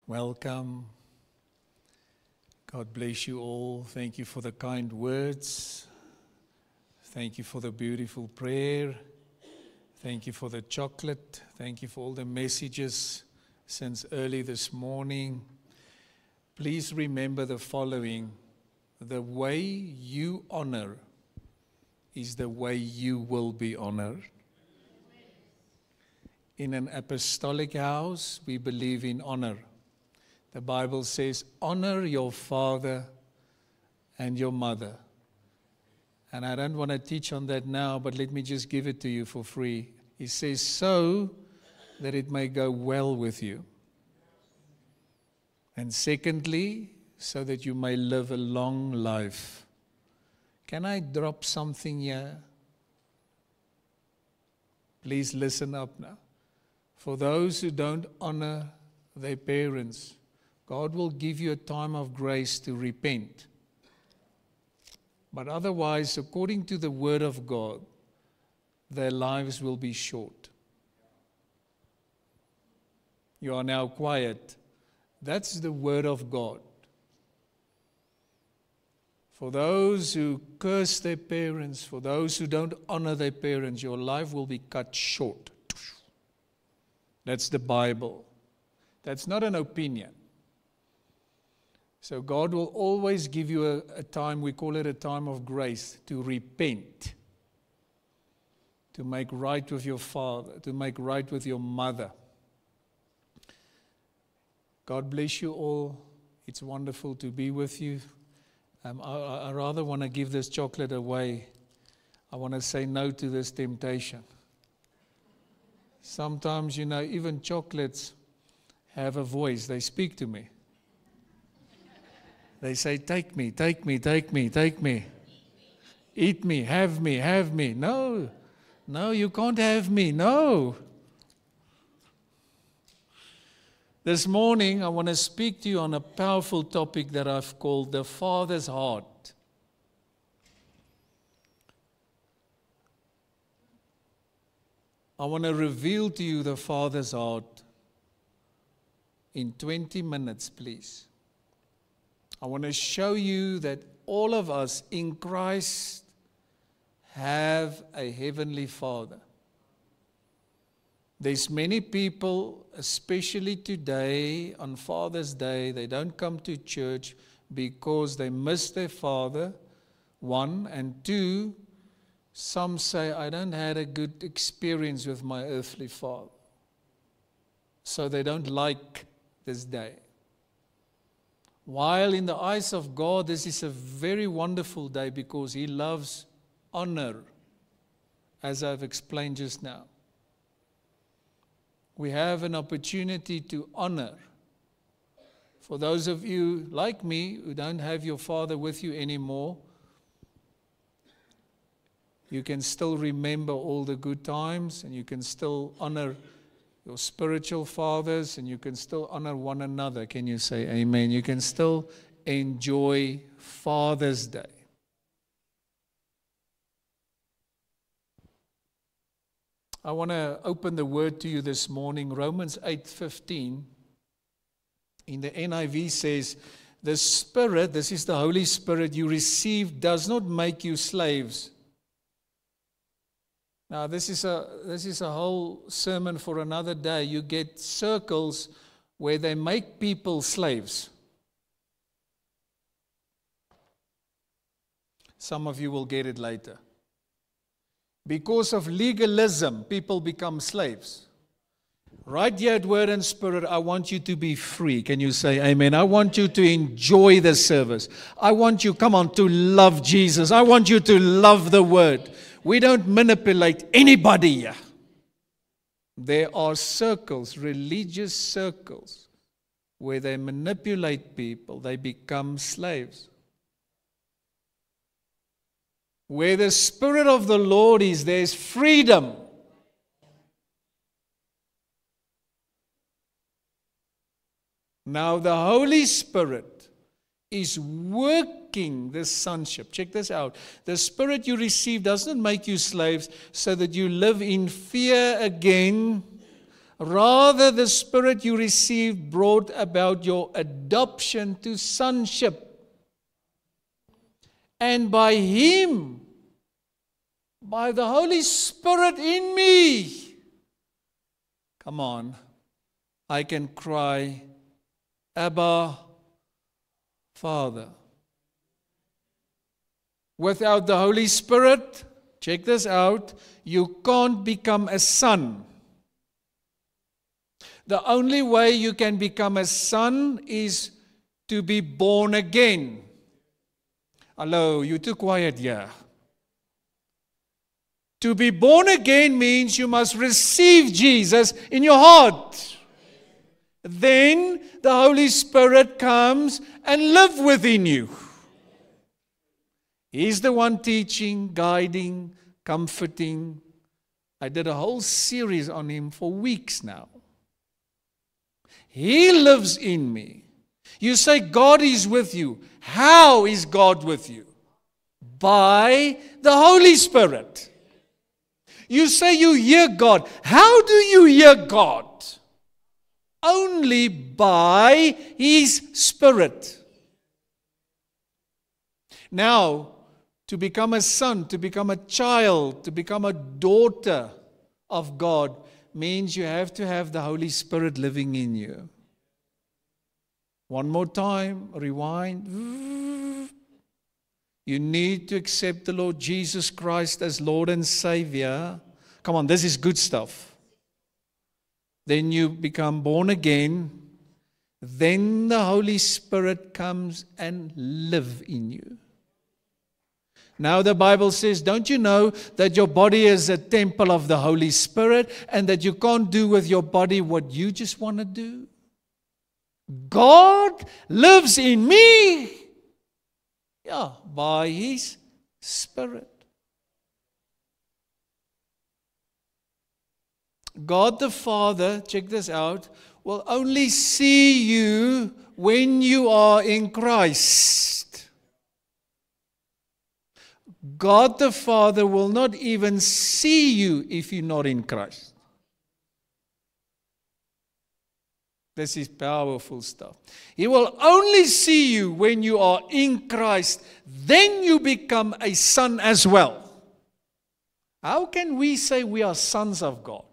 Welcome. God bless you all. Thank you for the kind words. Thank you for the beautiful prayer. Thank you for the chocolate. Thank you for all the messages since early this morning. Please remember the following. The way you honor is the way you will be honored. In an apostolic house, we believe in honor. The Bible says, honor your father and your mother. And I don't want to teach on that now, but let me just give it to you for free. He says, so that it may go well with you. And secondly, so that you may live a long life. Can I drop something here? Please listen up now. For those who don't honor their parents, God will give you a time of grace to repent. But otherwise, according to the Word of God, their lives will be short. You are now quiet. That's the Word of God. For those who curse their parents, for those who don't honor their parents, your life will be cut short. That's the Bible. That's not an opinion. So God will always give you a time, we call it a time of grace, to repent, to make right with your father, to make right with your mother. God bless you all. It's wonderful to be with you. I rather want to give this chocolate away. I want to say no to this temptation. Sometimes, even chocolates have a voice. They speak to me. They say, take me, take me, take me, take me. Eat me, have me, have me. No, you can't have me. No. This morning, I want to speak to you on a powerful topic that I've called the Father's Heart. I want to reveal to you the Father's heart in 20 minutes, please. I want to show you that all of us in Christ have a heavenly Father. There's many people, especially today on Father's Day, they don't come to church because they miss their father, one, and two, some say, I don't had a good experience with my earthly father. So they don't like this day. While in the eyes of God, this is a very wonderful day because He loves honor, as I've explained just now. We have an opportunity to honor. For those of you like me who don't have your father with you anymore, you can still remember all the good times and you can still honor your spiritual fathers and you can still honor one another. Can you say amen? You can still enjoy Father's Day. I want to open the word to you this morning. Romans 8:15 in the NIV says, the Spirit, this is the Holy Spirit you received, does not make you slaves. Now, this is a whole sermon for another day. You get circles where they make people slaves. Some of you will get it later. Because of legalism, people become slaves. Right here at Word and Spirit, I want you to be free. Can you say amen? I want you to enjoy the service. I want you, come on, to love Jesus. I want you to love the Word. We don't manipulate anybody here. There are circles, religious circles, where they manipulate people. They become slaves. Where the Spirit of the Lord is, there's freedom. Now the Holy Spirit is working this sonship. Check this out. The Spirit you receive doesn't make you slaves so that you live in fear again Rather, the Spirit you received brought about your adoption to sonship. And by Him, by the Holy Spirit in me, come on, I can cry, Abba, Father. Without the Holy Spirit, check this out, you can't become a son. The only way you can become a son is to be born again. Hello, you're too quiet here. To be born again means you must receive Jesus in your heart. Then the Holy Spirit comes and lives within you. He's the one teaching, guiding, comforting. I did a whole series on Him for weeks now. He lives in me. You say God is with you. How is God with you? By the Holy Spirit. You say you hear God. How do you hear God? Only by His Spirit. Now, to become a son, to become a child, to become a daughter of God means you have to have the Holy Spirit living in you. One more time, rewind. You need to accept the Lord Jesus Christ as Lord and Savior. Come on, this is good stuff. Then you become born again. Then the Holy Spirit comes and lives in you. Now the Bible says, don't you know that your body is a temple of the Holy Spirit and that you can't do with your body what you just want to do? God lives in me. Yeah, by His Spirit. God the Father, check this out, will only see you when you are in Christ. God the Father will not even see you if you're not in Christ. This is powerful stuff. He will only see you when you are in Christ. Then you become a son as well. How can we say we are sons of God?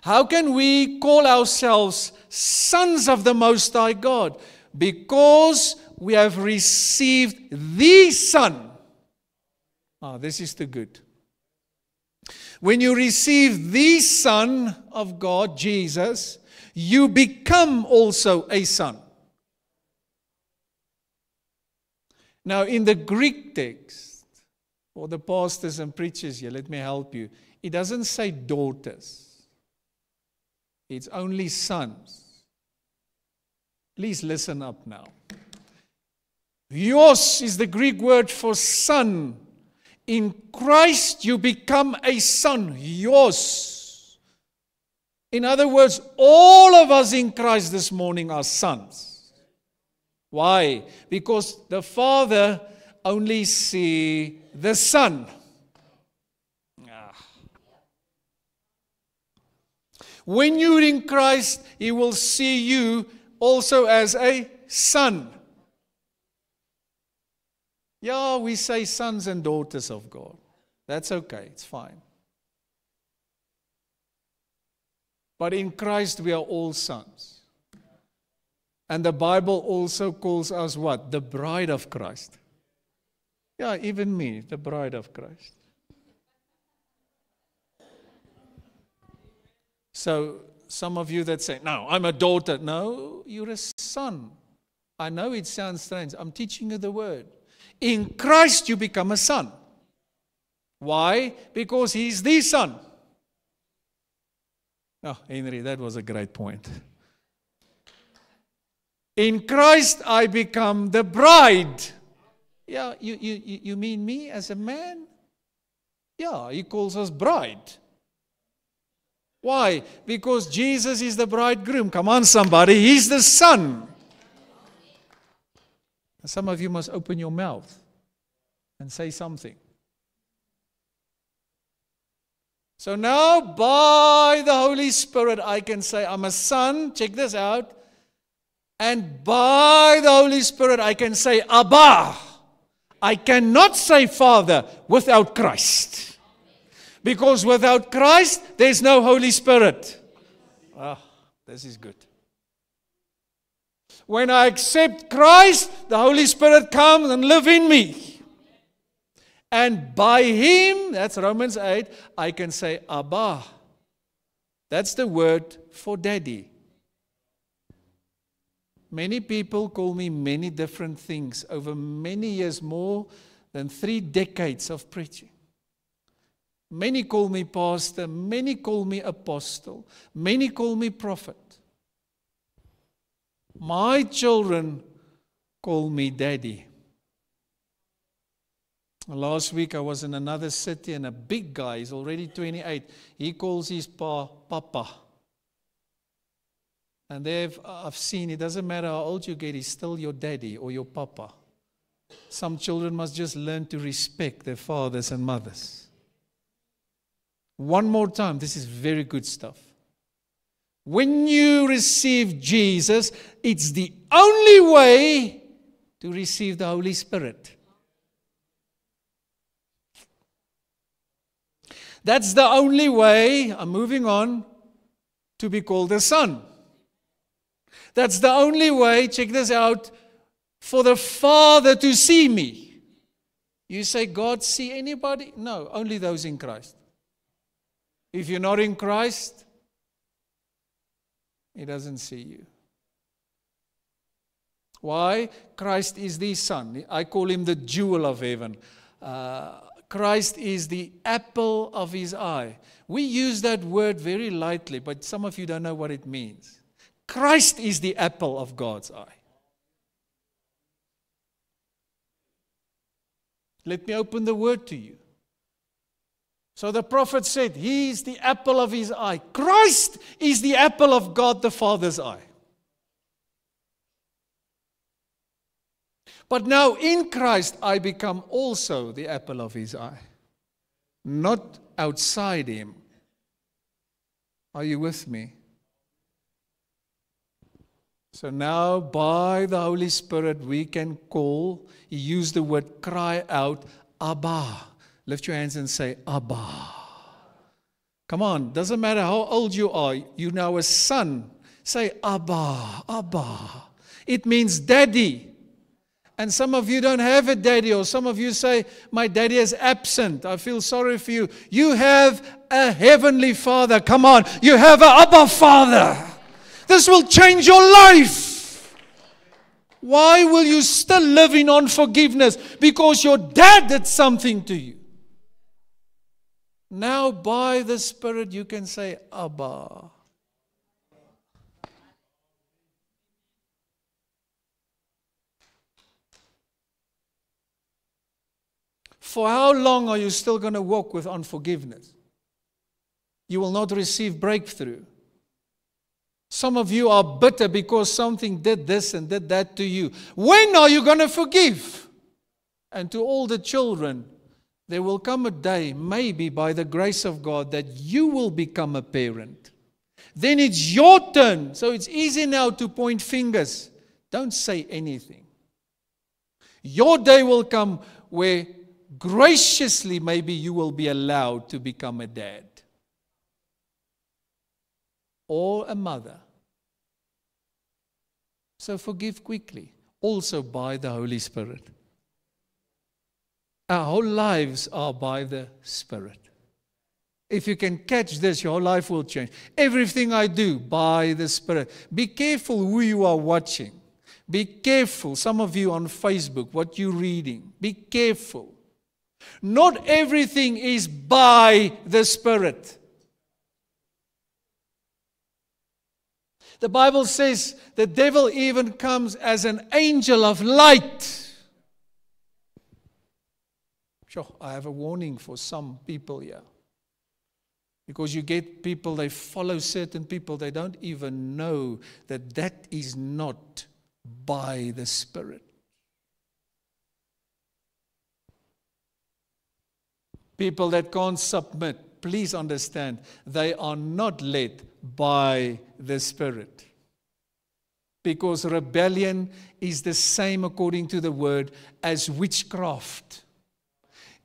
How can we call ourselves sons of the Most High God? Because we have received the Son. This is the good. When you receive the Son of God, Jesus, you become also a son. Now, in the Greek text, for the pastors and preachers here, let me help you. It doesn't say daughters. It's only sons. Please listen up now. Huios is the Greek word for son. In Christ you become a son. Huios. In other words, all of us in Christ this morning are sons. Why? Because the Father only sees the Son. When you're in Christ, He will see you also as a son. Yeah, we say sons and daughters of God. That's okay, it's fine. But in Christ we are all sons. And the Bible also calls us what? The bride of Christ. Yeah, even me, the bride of Christ. So, some of you that say, no, I'm a daughter. No, you're a son. I know it sounds strange. I'm teaching you the word. In Christ you become a son. Why? Because He's the Son. Oh, Henry, that was a great point. In Christ I become the bride. Yeah, you mean me as a man? Yeah, He calls us bride. Why? Because Jesus is the bridegroom. Come on, somebody. He's the Son. Some of you must open your mouth and say something. So now, by the Holy Spirit, I can say, I'm a son. Check this out. And by the Holy Spirit, I can say, Abba. I cannot say Father without Christ. Because without Christ, there's no Holy Spirit. Ah, this is good. When I accept Christ, the Holy Spirit comes and lives in me. And by Him, that's Romans 8, I can say Abba. That's the word for daddy. Many people call me many different things over many years, more than 3 decades of preaching. Many call me pastor, many call me apostle, many call me prophet. My children call me daddy. Last week I was in another city and a big guy, he's already 28, he calls his papa. And I've seen, it doesn't matter how old you get, he's still your daddy or your papa. Some children must just learn to respect their fathers and mothers. One more time, this is very good stuff. When you receive Jesus, it's the only way to receive the Holy Spirit. That's the only way, I'm moving on, to be called a son. That's the only way, check this out, for the Father to see me. You say, God see anybody? No, only those in Christ. If you're not in Christ, He doesn't see you. Why? Christ is the Son. I call Him the jewel of heaven. Christ is the apple of His eye. We use that word very lightly, but some of you don't know what it means. Christ is the apple of God's eye. Let me open the word to you. So the prophet said, He is the apple of His eye. Christ is the apple of God the Father's eye. But now in Christ I become also the apple of His eye. Not outside Him. Are you with me? So now by the Holy Spirit we can call, He used the word cry out, Abba. Lift your hands and say, Abba. Come on, doesn't matter how old you are, you're now a son. Say, Abba, Abba. It means daddy. And some of you don't have a daddy, or some of you say, my daddy is absent. I feel sorry for you. You have a heavenly Father. Come on, you have an Abba Father. This will change your life. Why will you still live in unforgiveness? Because your dad did something to you. Now by the Spirit you can say, Abba. For how long are you still going to walk with unforgiveness? You will not receive breakthrough. Some of you are bitter because something did this and did that to you. When are you going to forgive? And to all the children, there will come a day, maybe by the grace of God, that you will become a parent. Then it's your turn. So it's easy now to point fingers. Don't say anything. Your day will come where graciously maybe you will be allowed to become a dad or a mother. So forgive quickly, also by the Holy Spirit. Our whole lives are by the Spirit. If you can catch this, your whole life will change. Everything I do by the Spirit. Be careful who you are watching. Be careful, some of you on Facebook, what you're reading. Be careful. Not everything is by the Spirit. The Bible says the devil even comes as an angel of light. Sure, I have a warning for some people here. Because you get people, they follow certain people, they don't even know that that is not by the Spirit. People that can't submit, please understand, they are not led by the Spirit. Because rebellion is the same, according to the word, as witchcraft.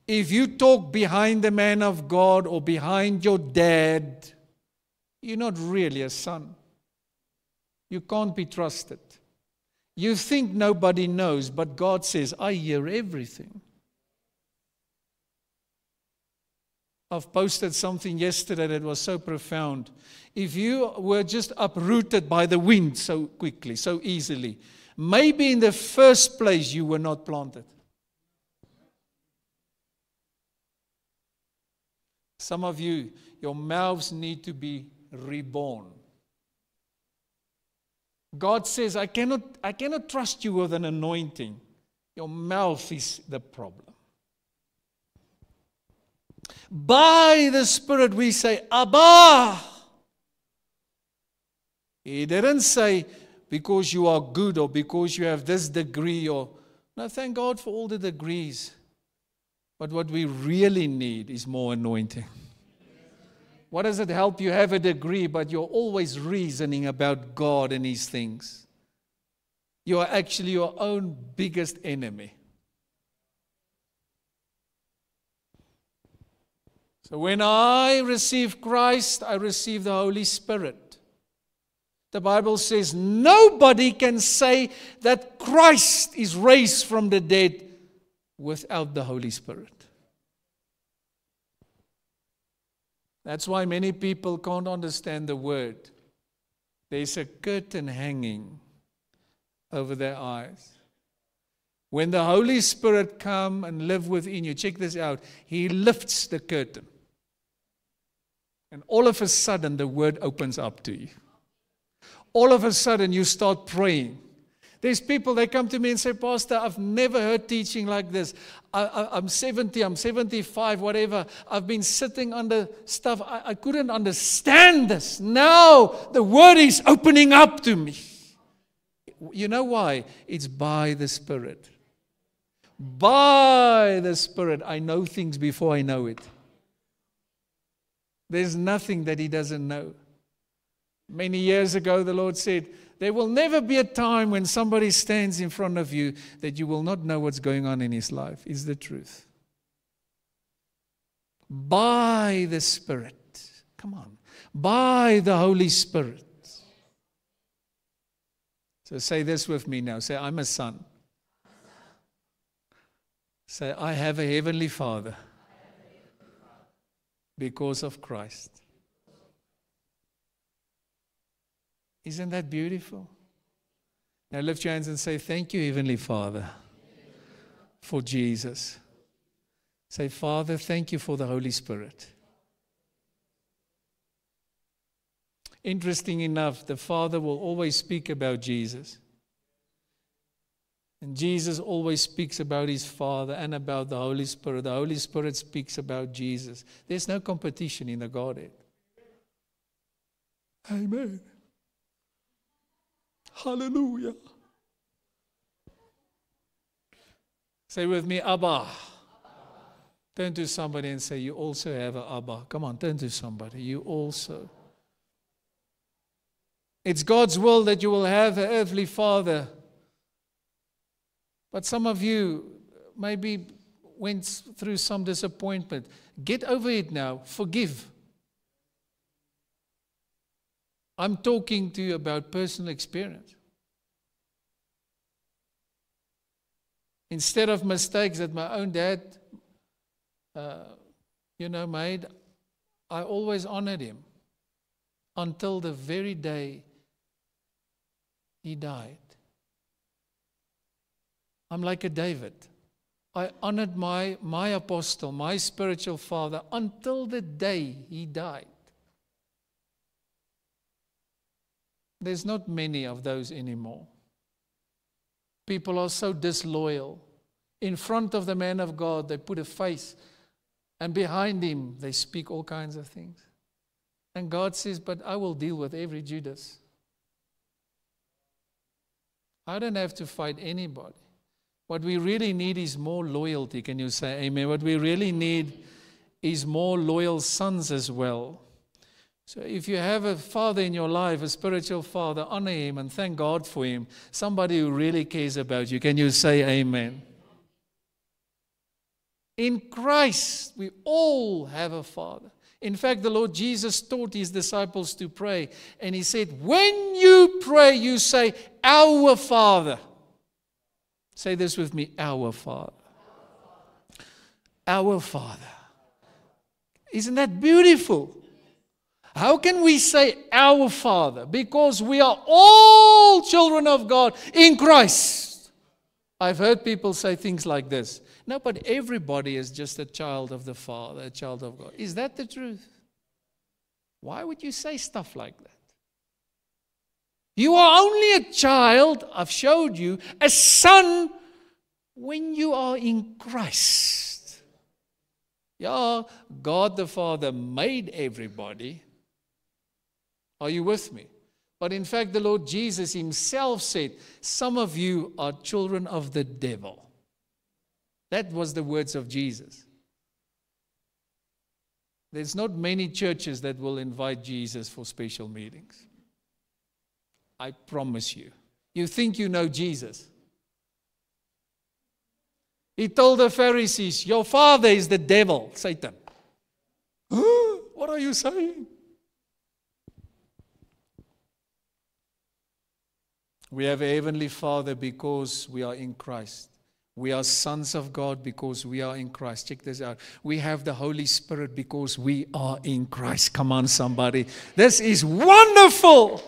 If you talk behind the man of God or behind your dad, you're not really a son. You can't be trusted. You think nobody knows, but God says, I hear everything. I've posted something yesterday that was so profound. If you were just uprooted by the wind so quickly, so easily, maybe in the first place you were not planted. Some of you, your mouths need to be reborn. God says, I cannot trust you with an anointing. Your mouth is the problem. By the Spirit we say, Abba. He didn't say, because you are good or because you have this degree or... No, thank God for all the degrees. But what we really need is more anointing. What does it help you have a degree, but you're always reasoning about God and His things? You are actually your own biggest enemy. So when I receive Christ, I receive the Holy Spirit. The Bible says nobody can say that Christ is raised from the dead without the Holy Spirit. That's why many people can't understand the word. There's a curtain hanging over their eyes. When the Holy Spirit come and live within you, check this out, He lifts the curtain. And all of a sudden, the word opens up to you. All of a sudden, you start praying. There's people, they come to me and say, Pastor, I've never heard teaching like this. I'm 70, I'm 75, whatever. I've been sitting under stuff. I couldn't understand this. Now, the word is opening up to me. You know why? It's by the Spirit. By the Spirit, I know things before I know it. There's nothing that He doesn't know. Many years ago, the Lord said, there will never be a time when somebody stands in front of you that you will not know what's going on in his life. Is the truth. By the Spirit. Come on. By the Holy Spirit. So say this with me now. Say, I'm a son. Say, I have a heavenly Father because of Christ. Isn't that beautiful? Now lift your hands and say, thank you, Heavenly Father, for Jesus. Say, Father, thank you for the Holy Spirit. Interesting enough, the Father will always speak about Jesus. And Jesus always speaks about His Father and about the Holy Spirit. The Holy Spirit speaks about Jesus. There's no competition in the Godhead. Amen. Hallelujah. Say with me, Abba. Turn to somebody and say, you also have an Abba. Come on, turn to somebody. You also. It's God's will that you will have an earthly father. But some of you maybe went through some disappointment. Get over it now. Forgive. I'm talking to you about personal experience. Instead of mistakes that my own dad, made, I always honored him until the very day he died. I'm like a David. I honored my apostle, my spiritual father, until the day he died. There's not many of those anymore. People are so disloyal. In front of the man of God, they put a face, and behind him, they speak all kinds of things. And God says, but I will deal with every Judas. I don't have to fight anybody. What we really need is more loyalty. Can you say amen? What we really need is more loyal sons as well. So if you have a father in your life, a spiritual father, honor him and thank God for him. Somebody who really cares about you. Can you say amen? In Christ, we all have a father. In fact, the Lord Jesus taught his disciples to pray. And he said, when you pray, you say, our Father. Say this with me, our Father. Our Father. Isn't that beautiful? How can we say our Father? Because we are all children of God in Christ. I've heard people say things like this. No, but everybody is just a child of the Father, a child of God. Is that the truth? Why would you say stuff like that? You are only a child, I've showed you, a son when you are in Christ. Yeah, God the Father made everybody. Are you with me? But in fact, the Lord Jesus himself said, some of you are children of the devil. That was the words of Jesus. There's not many churches that will invite Jesus for special meetings. I promise you. You think you know Jesus. He told the Pharisees, your father is the devil, Satan. What are you saying? We have a heavenly Father because we are in Christ. We are sons of God because we are in Christ. Check this out. We have the Holy Spirit because we are in Christ. Come on, somebody. This is wonderful.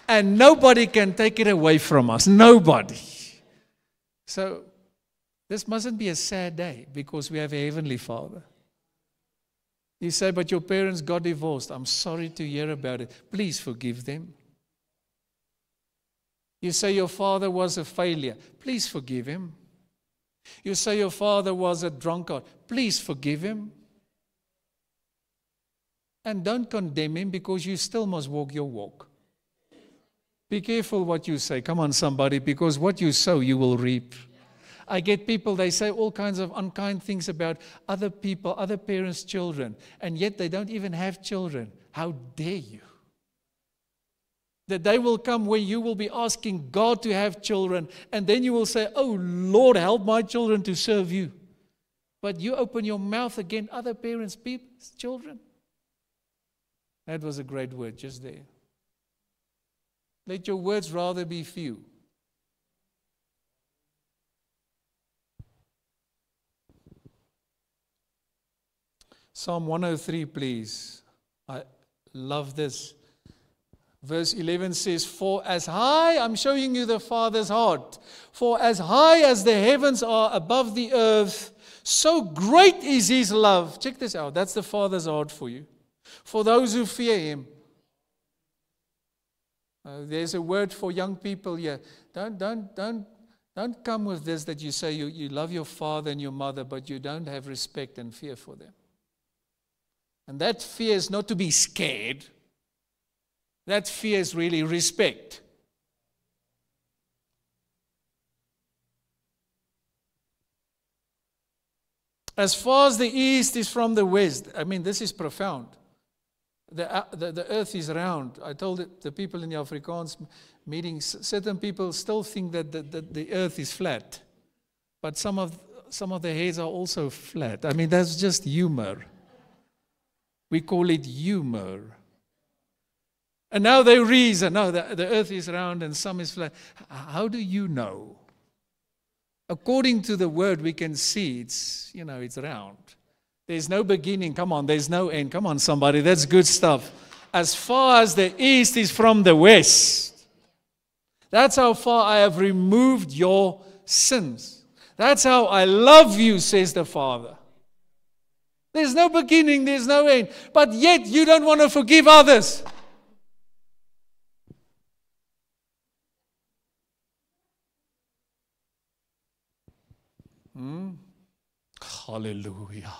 And nobody can take it away from us. Nobody. So, this mustn't be a sad day because we have a heavenly Father. You say, but your parents got divorced. I'm sorry to hear about it. Please forgive them. You say your father was a failure. Please forgive him. You say your father was a drunkard. Please forgive him. And don't condemn him because you still must walk your walk. Be careful what you say. Come on, somebody, because what you sow, you will reap. I get people, they say all kinds of unkind things about other people, other parents' children, and yet they don't even have children. How dare you? The day will come where you will be asking God to have children, and then you will say, oh Lord, help my children to serve you. But you open your mouth against other parents' people's children. That was a great word just there. Let your words rather be few. Psalm 103, please. I love this. Verse 11 says, for as high, I'm showing you the Father's heart, for as high as the heavens are above the earth, so great is His love. Check this out. That's the Father's heart for you. For those who fear Him. There's a word for young people here. Don't come with this that you say you love your father and your mother, but you don't have respect and fear for them. And that fear is not to be scared. That fear is really respect. As far as the east is from the west. I mean, this is profound. The earth is round. I told the people in the Afrikaans meetings, certain people still think that the earth is flat. But some of the heads are also flat. I mean, that's just humor. We call it humor. And now they reason, no, the earth is round and some is flat. How do you know? According to the word, we can see it's round. There's no beginning. Come on, there's no end. Come on, somebody, that's good stuff. As far as the east is from the west, that's how far I have removed your sins. That's how I love you, says the Father. There's no beginning, there's no end. But yet you don't want to forgive others. Hallelujah.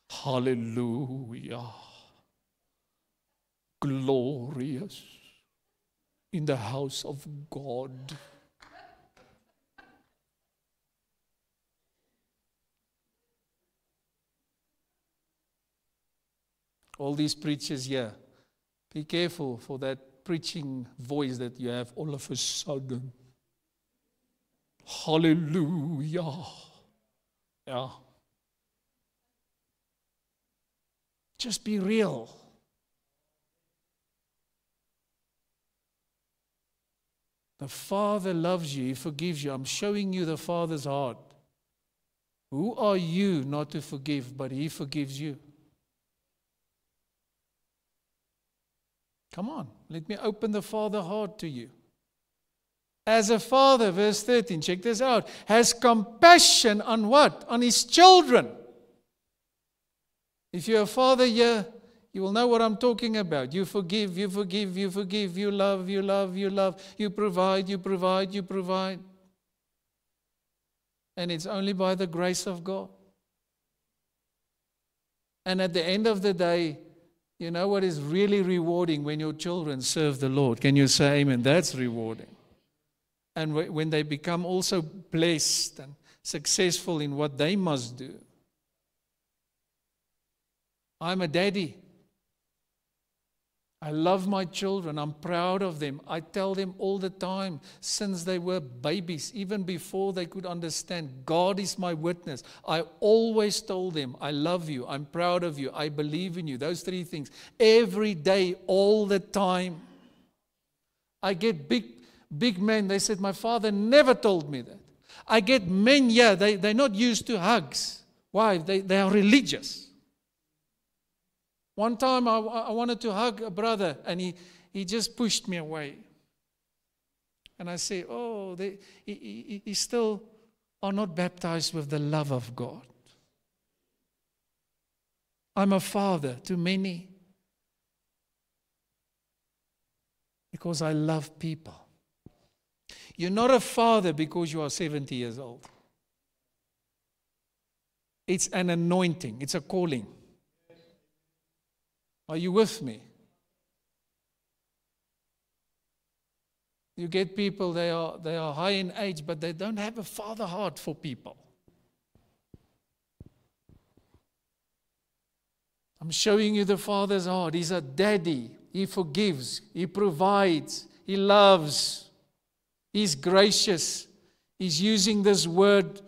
Hallelujah. Glorious in the house of God. All these preachers here, be careful for that preaching voice that you have all of a sudden. Hallelujah. Yeah. Just be real. The Father loves you. He forgives you. I'm showing you the Father's heart. Who are you not to forgive, but He forgives you? Come on, let me open the Father heart to you. As a father, verse 13, check this out, has compassion on what? On his children. If you're a father here, you will know what I'm talking about. You forgive, you forgive, you forgive, you love, you love, you love, you provide, you provide, you provide. And it's only by the grace of God. And at the end of the day, you know what is really rewarding? When your children serve the Lord. Can you say amen? That's rewarding. And when they become also blessed and successful in what they must do. I'm a daddy. I love my children. I'm proud of them. I tell them all the time, since they were babies, even before they could understand, God is my witness. I always told them, I love you. I'm proud of you. I believe in you. Those three things. Every day, all the time. I get big men. They said, my father never told me that. I get men, yeah, they're not used to hugs. Why? They are religious. One time I wanted to hug a brother and he just pushed me away. And I say, oh, he still are not baptized with the love of God. I'm a father to many because I love people. You're not a father because you are 70 years old. It's an anointing. It's a calling. Are you with me? You get people, they are high in age, but they don't have a father heart for people. I'm showing you the Father's heart. He's a daddy. He forgives. He provides. He loves. He's gracious. He's using this word,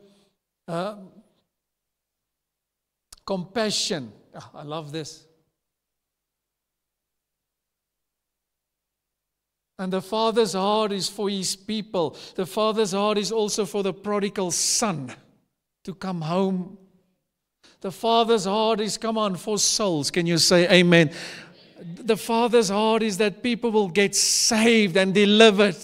compassion. Oh, I love this. And the Father's heart is for His people. The Father's heart is also for the prodigal son to come home. The Father's heart is, come on, for souls. Can you say amen? The Father's heart is that people will get saved and delivered.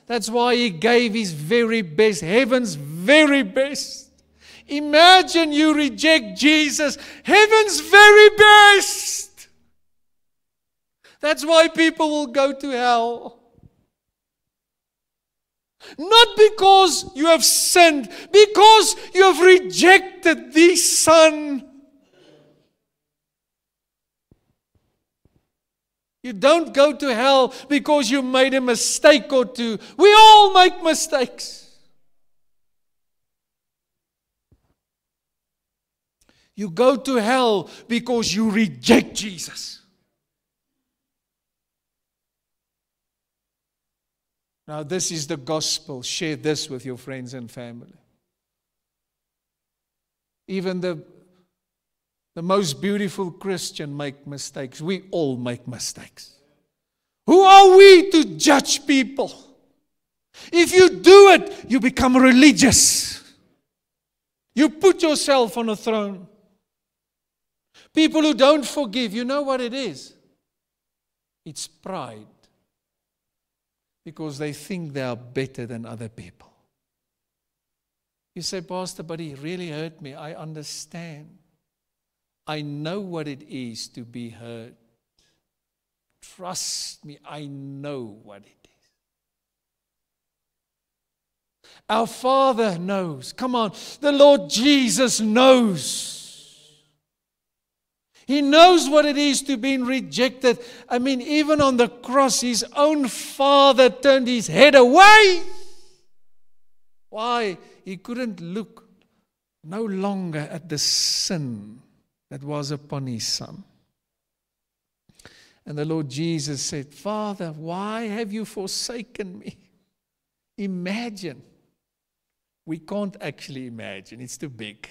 That's why He gave His very best, heaven's very best. Imagine you reject Jesus, heaven's very best. That's why people will go to hell. Not because you have sinned, because you have rejected the Son. You don't go to hell because you made a mistake or two. We all make mistakes. You go to hell because you reject Jesus. Now, this is the gospel. Share this with your friends and family. Even the most beautiful Christian make mistakes. We all make mistakes. Who are we to judge people? If you do it, you become religious. You put yourself on a throne. People who don't forgive, you know what it is? It's pride. Because they think they are better than other people. You say, Pastor, but he really hurt me. I understand. I know what it is to be hurt. Trust me, I know what it is. Our Father knows. Come on, the Lord Jesus knows. He knows what it is to be rejected. I mean, even on the cross, His own Father turned His head away. Why? He couldn't look no longer at the sin that was upon His Son. And the Lord Jesus said, Father, why have you forsaken me? Imagine. We can't actually imagine. It's too big.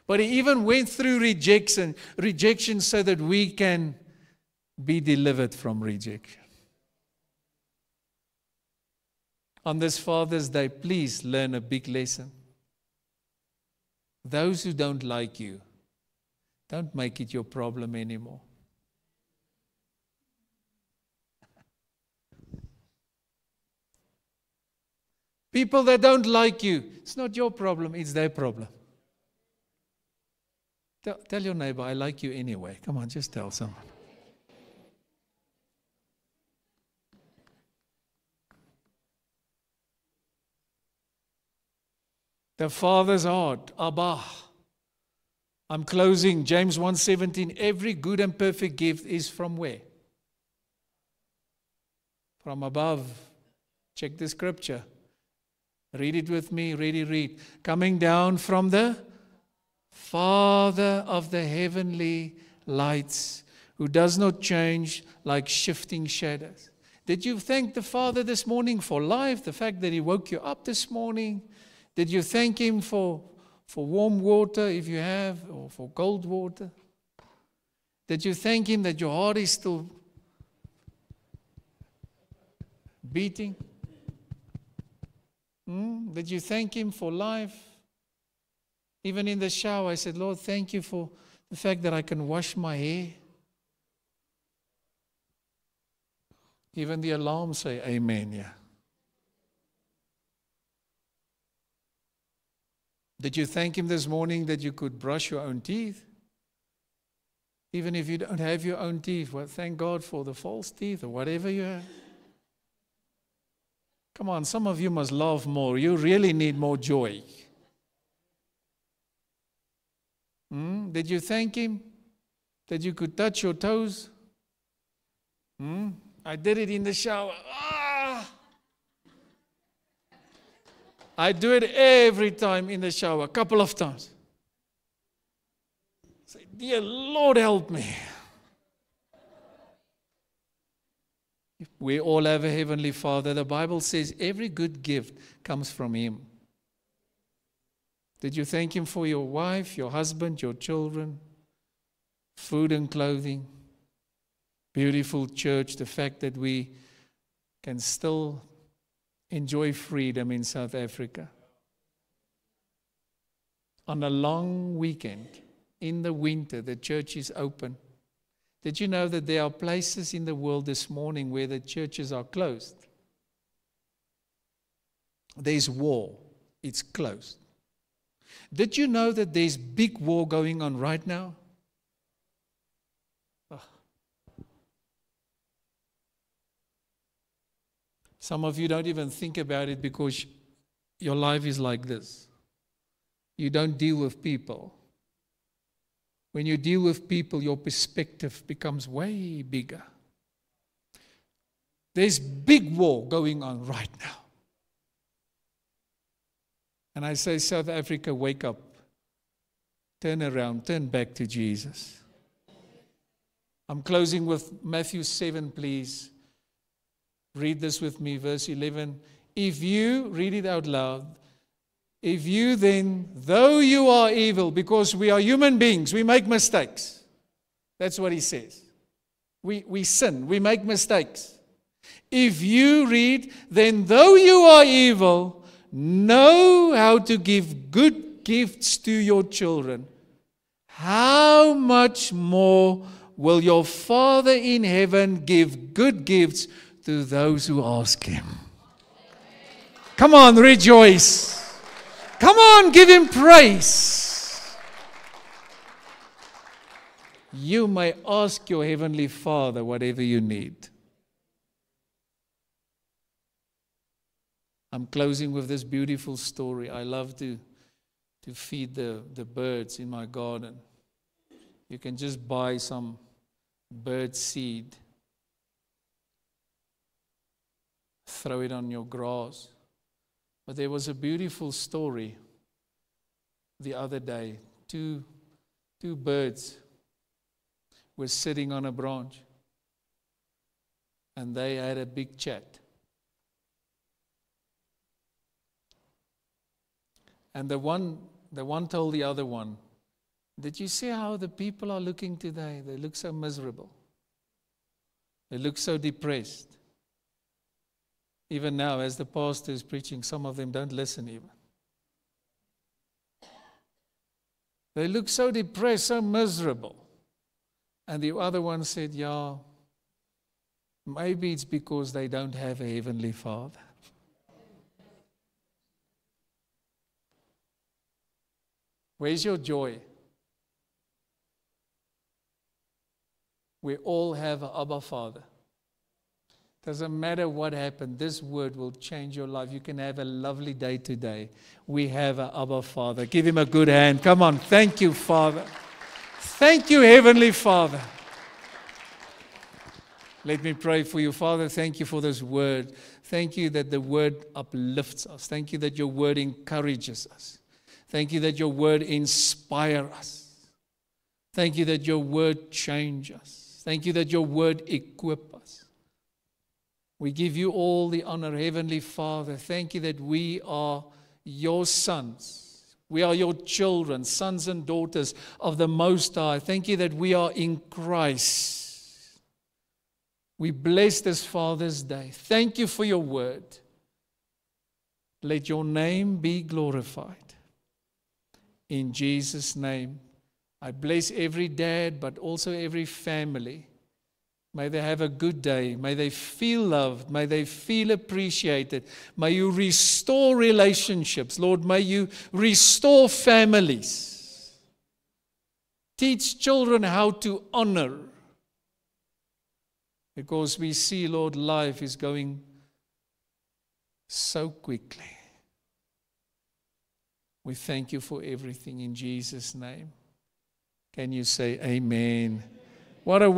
But He even went through rejection so that we can be delivered from rejection. On this Father's Day, please learn a big lesson. Those who don't like you, don't make it your problem anymore. People that don't like you, it's not your problem, it's their problem. Tell your neighbor, I like you anyway. Come on, just tell someone. The Father's heart, Abba. I'm closing. James 1:17. Every good and perfect gift is from where? From above. Check the scripture. Read it with me. Read. Coming down from the Father of the heavenly lights, who does not change like shifting shadows. Did you thank the Father this morning for life? The fact that He woke you up this morning? Did you thank Him for warm water, if you have, or for cold water? Did you thank Him that your heart is still beating? Did you thank Him for life? Even in the shower, I said, Lord, thank you for the fact that I can wash my hair. Even the alarm say, Amen, yeah. Did you thank Him this morning that you could brush your own teeth? Even if you don't have your own teeth, well, thank God for the false teeth or whatever you have. Come on, some of you must laugh more. You really need more joy. Did you thank Him that you could touch your toes? I did it in the shower. I do it every time in the shower, a couple of times. Say, dear Lord, help me. We all have a Heavenly Father. The Bible says every good gift comes from Him. Did you thank Him for your wife, your husband, your children, food and clothing, beautiful church, the fact that we can still enjoy freedom in South Africa? On a long weekend, in the winter, the church is open. Did you know that there are places in the world this morning where the churches are closed? There's war. It's closed. Did you know that there's big war going on right now? Some of you don't even think about it because your life is like this. You don't deal with people. When you deal with people, your perspective becomes way bigger. There's big war going on right now. And I say, South Africa, wake up. Turn around, turn back to Jesus. I'm closing with Matthew 7, please. Read this with me, verse 11. If you, read it out loud, if you then, though you are evil, because we are human beings, we make mistakes. That's what he says. We sin, we make mistakes. If you read, then though you are evil, know how to give good gifts to your children. How much more will your Father in heaven give good gifts to those who ask Him? Come on, rejoice. Come on, give Him praise. You may ask your Heavenly Father whatever you need. I'm closing with this beautiful story. I love to feed the birds in my garden. You can just buy some bird seed. Throw it on your grass. But there was a beautiful story the other day. Two birds were sitting on a branch. And they had a big chat. And the one told the other one, did you see how the people are looking today? They look so miserable. They look so depressed. Even now, as the pastor is preaching, some of them don't listen even. They look so depressed, so miserable. And the other one said, yeah, maybe it's because they don't have a heavenly Father. Where's your joy? We all have an Abba Father. Doesn't matter what happened, this word will change your life. You can have a lovely day today. We have an Abba Father. Give him a good hand. Come on. Thank you, Father. Thank you, Heavenly Father. Let me pray for you, Father. Thank you for this word. Thank you that the word uplifts us. Thank you that your word encourages us. Thank you that your word inspires us. Thank you that your word changes us. Thank you that your word equips us. We give you all the honor, Heavenly Father. Thank you that we are your sons. We are your children, sons and daughters of the Most High. Thank you that we are in Christ. We bless this Father's Day. Thank you for your word. Let your name be glorified. In Jesus' name, I bless every dad, but also every family. May they have a good day. May they feel loved. May they feel appreciated. May you restore relationships. Lord, may you restore families. Teach children how to honor. Because we see, Lord, life is going so quickly. We thank you for everything in Jesus' name. Can you say amen? What a